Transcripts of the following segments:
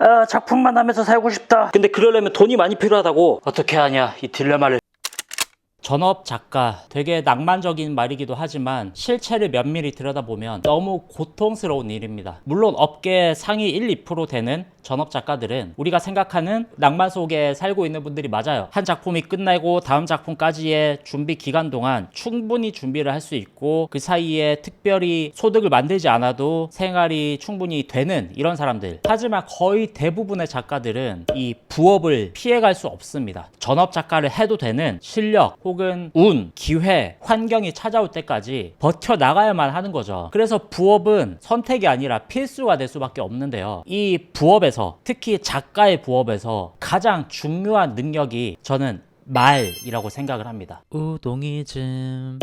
아, 작품만 하면서 살고 싶다. 근데 그러려면 돈이 많이 필요하다고. 어떻게 하냐, 이 딜레마를. 전업 작가, 되게 낭만적인 말이기도 하지만 실체를 면밀히 들여다보면 너무 고통스러운 일입니다. 물론 업계 상위 1, 2% 되는 전업 작가들은 우리가 생각하는 낭만 속에 살고 있는 분들이 맞아요. 한 작품이 끝나고 다음 작품까지의 준비 기간 동안 충분히 준비를 할 수 있고 그 사이에 특별히 소득을 만들지 않아도 생활이 충분히 되는 이런 사람들. 하지만 거의 대부분의 작가들은 이 부업을 피해갈 수 없습니다. 전업 작가를 해도 되는 실력 혹은 운, 기회, 환경이 찾아올 때까지 버텨나가야만 하는 거죠. 그래서 부업은 선택이 아니라 필수가 될 수밖에 없는데요. 이 부업에서, 특히 작가의 부업에서 가장 중요한 능력이 저는 말이라고 생각을 합니다. 우동이즘.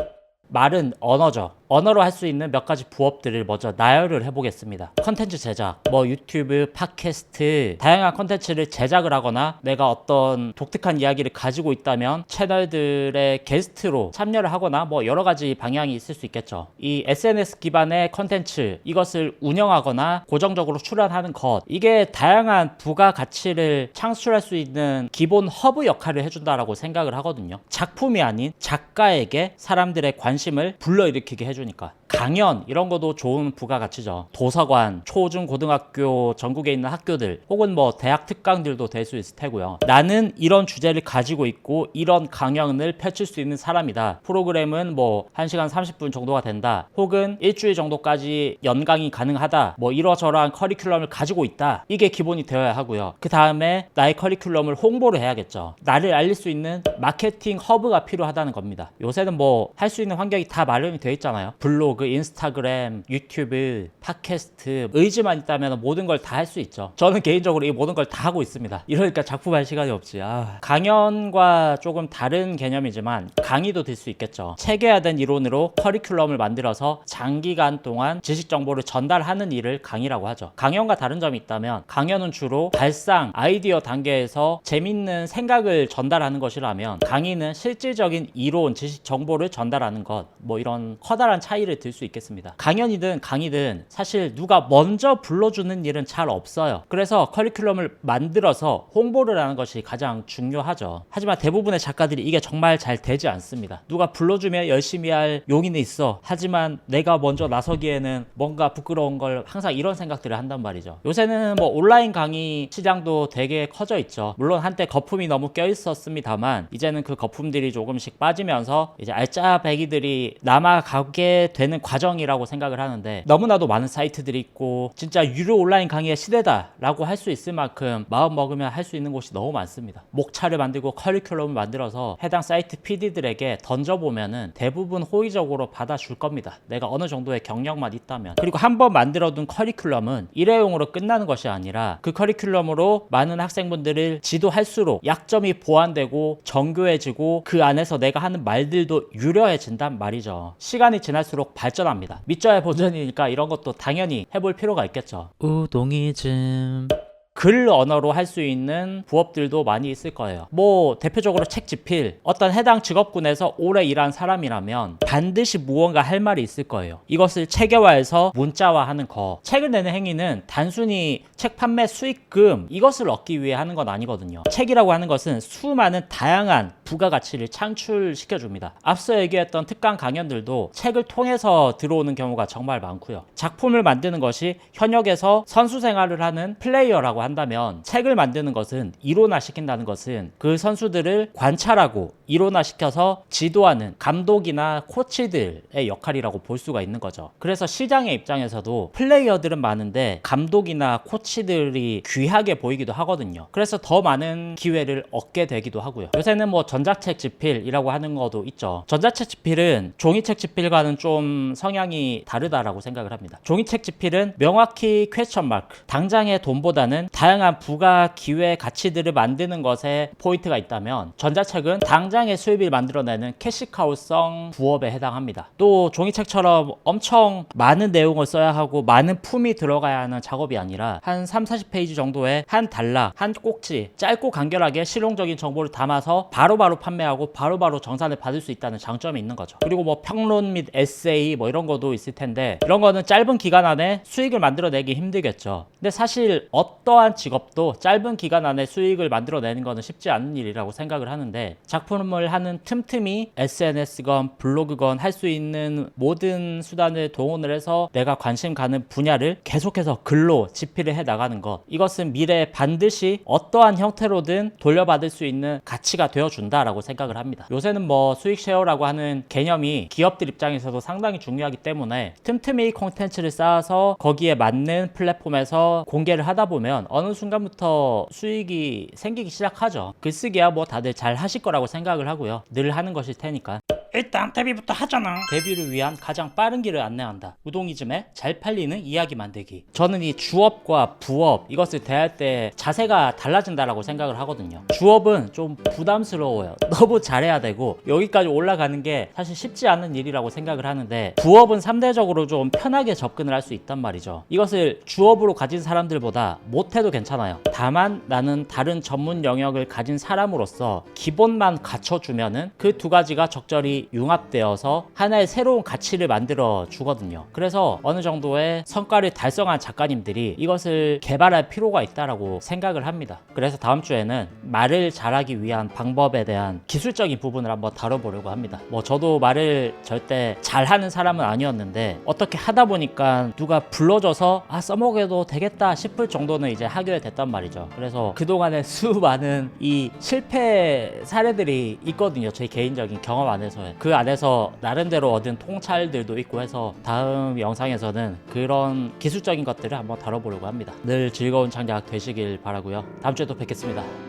말은 언어죠. 언어로 할 수 있는 몇 가지 부업들을 먼저 나열을 해보겠습니다. 컨텐츠 제작, 뭐 유튜브, 팟캐스트, 다양한 컨텐츠를 제작을 하거나 내가 어떤 독특한 이야기를 가지고 있다면 채널들의 게스트로 참여를 하거나 뭐 여러 가지 방향이 있을 수 있겠죠. 이 SNS 기반의 컨텐츠, 이것을 운영하거나 고정적으로 출연하는 것, 이게 다양한 부가가치를 창출할 수 있는 기본 허브 역할을 해준다라고 생각을 하거든요. 작품이 아닌 작가에게 사람들의 관심을 불러일으키게 해주니까. 강연 이런 것도 좋은 부가가치죠. 도서관, 초중 고등학교 전국에 있는 학교들 혹은 뭐 대학 특강들도 될 수 있을 테고요. 나는 이런 주제를 가지고 있고 이런 강연을 펼칠 수 있는 사람이다. 프로그램은 뭐 1시간 30분 정도가 된다. 혹은 일주일 정도까지 연강이 가능하다. 뭐 이러저러한 커리큘럼을 가지고 있다. 이게 기본이 되어야 하고요. 그 다음에 나의 커리큘럼을 홍보를 해야겠죠. 나를 알릴 수 있는 마케팅 허브가 필요하다는 겁니다. 요새는 뭐 할 수 있는 환경이 다 마련이 되어 있잖아요. 블로그, 인스타그램, 유튜브, 팟캐스트, 의지만 있다면 모든 걸 다 할 수 있죠. 저는 개인적으로 이 모든 걸 다 하고 있습니다. 이러니까 작품할 시간이 없지. 강연과 조금 다른 개념이지만 강의도 될 수 있겠죠. 체계화된 이론으로 커리큘럼을 만들어서 장기간 동안 지식 정보를 전달하는 일을 강의라고 하죠. 강연과 다른 점이 있다면 강연은 주로 발상, 아이디어 단계에서 재밌는 생각을 전달하는 것이라면 강의는 실질적인 이론, 지식 정보를 전달하는 것, 뭐 이런 커다란 차이를 들 수 있겠습니다. 강연이든 강의든 사실 누가 먼저 불러주는 일은 잘 없어요. 그래서 커리큘럼을 만들어서 홍보를 하는 것이 가장 중요하죠. 하지만 대부분의 작가들이 이게 정말 잘 되지 않습니다. 누가 불러주면 열심히 할 용의는 있어. 하지만 내가 먼저 나서기에는 뭔가 부끄러운 걸 항상 이런 생각들을 한단 말이죠. 요새는 뭐 온라인 강의 시장도 되게 커져 있죠. 물론 한때 거품이 너무 껴있었습니다만 이제는 그 거품들이 조금씩 빠지면서 이제 알짜배기들이 남아가게 되는 과정이라고 생각을 하는데 너무나도 많은 사이트들이 있고 진짜 유료 온라인 강의의 시대다 라고 할 수 있을 만큼 마음 먹으면 할 수 있는 곳이 너무 많습니다. 목차를 만들고 커리큘럼을 만들어서 해당 사이트 PD들에게 던져보면은 대부분 호의적으로 받아줄 겁니다. 내가 어느 정도의 경력만 있다면. 그리고 한번 만들어둔 커리큘럼은 일회용으로 끝나는 것이 아니라 그 커리큘럼으로 많은 학생분들을 지도할수록 약점이 보완되고 정교해지고 그 안에서 내가 하는 말들도 유려해진단 말이죠. 시간이 지날수록 발전합니다. 믿져야 본전이니까 이런 것도 당연히 해볼 필요가 있겠죠. 우동이즘. 글 언어로 할 수 있는 부업들도 많이 있을 거예요. 뭐 대표적으로 책 집필, 어떤 해당 직업군에서 오래 일한 사람이라면 반드시 무언가 할 말이 있을 거예요. 이것을 체계화해서 문자화하는 거. 책을 내는 행위는 단순히 책 판매 수익금 이것을 얻기 위해 하는 건 아니거든요. 책이라고 하는 것은 수많은 다양한 부가가치를 창출시켜줍니다. 앞서 얘기했던 특강 강연들도 책을 통해서 들어오는 경우가 정말 많고요. 작품을 만드는 것이 현역에서 선수 생활을 하는 플레이어라고 한다면 책을 만드는 것은 이론화시킨다는 것은 그 선수들을 관찰하고 이론화시켜서 지도하는 감독이나 코치들의 역할이라고 볼 수가 있는 거죠. 그래서 시장의 입장에서도 플레이어들은 많은데 감독이나 코치들이 귀하게 보이기도 하거든요. 그래서 더 많은 기회를 얻게 되기도 하고요. 요새는 뭐 전자책 집필이라고 하는 것도 있죠. 전자책 집필은 종이책 집필과는 좀 성향이 다르다라고 생각을 합니다. 종이책 집필은 명확히 퀘스천 마크, 당장의 돈보다는 다양한 부가 기회 가치들을 만드는 것에 포인트가 있다면 전자책은 당장 사장의 수입을 만들어내는 캐시카우성 부업에 해당합니다. 또 종이책처럼 엄청 많은 내용을 써야 하고 많은 품이 들어가야 하는 작업이 아니라 한 30-40페이지 정도의 한 단락, 한 꼭지 짧고 간결하게 실용적인 정보를 담아서 바로바로 판매하고 바로바로 정산을 받을 수 있다는 장점이 있는 거죠. 그리고 뭐 평론 및 에세이 뭐 이런 것도 있을 텐데 이런 거는 짧은 기간 안에 수익을 만들어내기 힘들겠죠. 근데 사실 어떠한 직업도 짧은 기간 안에 수익을 만들어내는 거는 쉽지 않은 일이라고 생각을 하는데 작품을 하는 틈틈이 SNS건 블로그건 할 수 있는 모든 수단을 동원을 해서 내가 관심 가는 분야를 계속해서 글로 집필을 해 나가는 것, 이것은 미래에 반드시 어떠한 형태로든 돌려받을 수 있는 가치가 되어준다라고 생각을 합니다. 요새는 뭐 수익 쉐어라고 하는 개념이 기업들 입장에서도 상당히 중요하기 때문에 틈틈이 콘텐츠를 쌓아서 거기에 맞는 플랫폼에서 공개를 하다 보면 어느 순간부터 수익이 생기기 시작하죠. 글쓰기야 뭐 다들 잘 하실 거라고 생각을 하고요. 늘 하는 것일 테니까. 일단 데뷔부터 하잖아. 데뷔를 위한 가장 빠른 길을 안내한다. 우동이즘의 잘 팔리는 이야기 만들기. 저는 이 주업과 부업 이것을 대할 때 자세가 달라진다라고 생각을 하거든요. 주업은 좀 부담스러워요. 너무 잘해야 되고 여기까지 올라가는 게 사실 쉽지 않은 일이라고 생각을 하는데 부업은 상대적으로 좀 편하게 접근을 할 수 있단 말이죠. 이것을 주업으로 가진 사람들보다 못해도 괜찮아요. 다만 나는 다른 전문 영역을 가진 사람으로서 기본만 갖춰주면은 그 두 가지가 적절히 융합되어서 하나의 새로운 가치를 만들어 주거든요. 그래서 어느 정도의 성과를 달성한 작가님들이 이것을 개발할 필요가 있다라고 생각을 합니다. 그래서 다음 주에는 말을 잘하기 위한 방법에 대한 기술적인 부분을 한번 다뤄보려고 합니다. 뭐 저도 말을 절대 잘하는 사람은 아니었는데 어떻게 하다 보니까 누가 불러줘서 써먹어도 되겠다 싶을 정도는 이제 하게 됐단 말이죠. 그래서 그동안에 수많은 이 실패 사례들이 있거든요. 제 개인적인 경험 안에서의. 그 안에서 나름대로 얻은 통찰들도 있고 해서 다음 영상에서는 그런 기술적인 것들을 한번 다뤄보려고 합니다. 늘 즐거운 창작 되시길 바라고요. 다음 주에 또 뵙겠습니다.